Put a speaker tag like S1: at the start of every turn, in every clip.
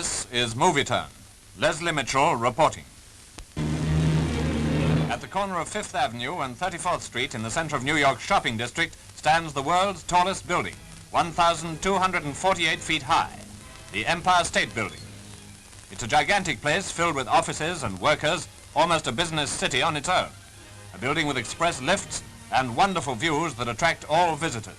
S1: This is Movie Turn. Leslie Mitchell reporting. At the corner of 5th Avenue and 34th Street in the center of New York's shopping district stands the world's tallest building, 1,248 feet high, the Empire State Building. It's a gigantic place filled with offices and workers, almost a business city on its own. A building with express lifts and wonderful views that attract all visitors.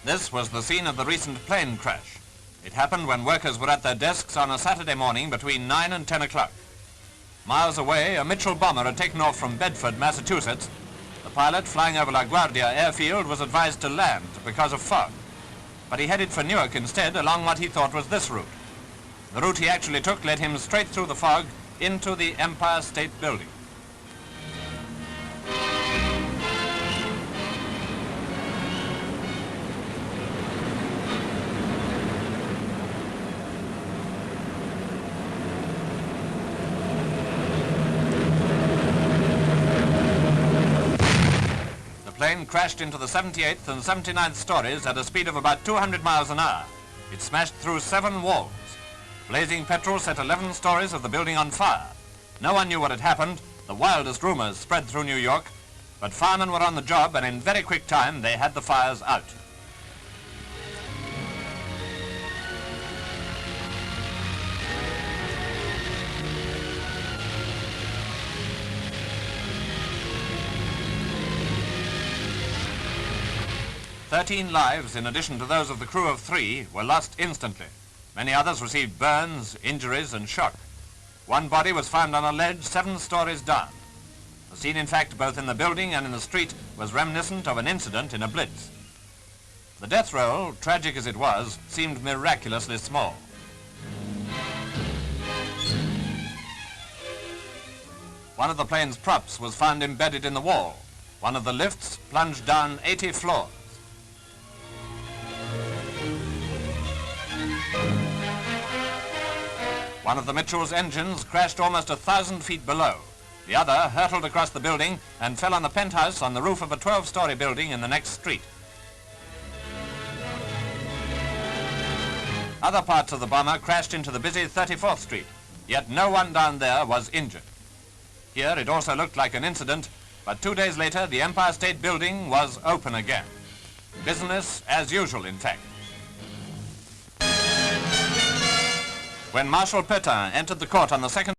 S1: This was the scene of the recent plane crash. It happened when workers were at their desks on a Saturday morning between 9 and 10 o'clock. Miles away, a Mitchell bomber had taken off from Bedford, Massachusetts. The pilot flying over LaGuardia airfield was advised to land because of fog. But he headed for Newark instead along what he thought was this route. The route he actually took led him straight through the fog into the Empire State Building. The plane crashed into the 78th and 79th stories at a speed of about 200 miles an hour. It smashed through 7 walls. Blazing petrol set 11 stories of the building on fire. No one knew what had happened. The wildest rumors spread through New York, but firemen were on the job and in very quick time they had the fires out. "13 lives, in addition to those of the crew of 3, were lost instantly. Many others received burns, injuries, and shock. One body was found on a ledge 7 stories down. The scene, in fact, both in the building and in the street, was reminiscent of an incident in a blitz. The death roll, tragic as it was, seemed miraculously small. One of the plane's props was found embedded in the wall. One of the lifts plunged down 80 floors. One of the Mitchell's engines crashed almost 1,000 feet below. The other hurtled across the building and fell on the penthouse on the roof of a 12-story building in the next street. Other parts of the bomber crashed into the busy 34th Street, yet no one down there was injured. Here it also looked like an incident, but 2 days later the Empire State Building was open again. Business as usual, in fact. When Marshal Petain entered the court on the 2nd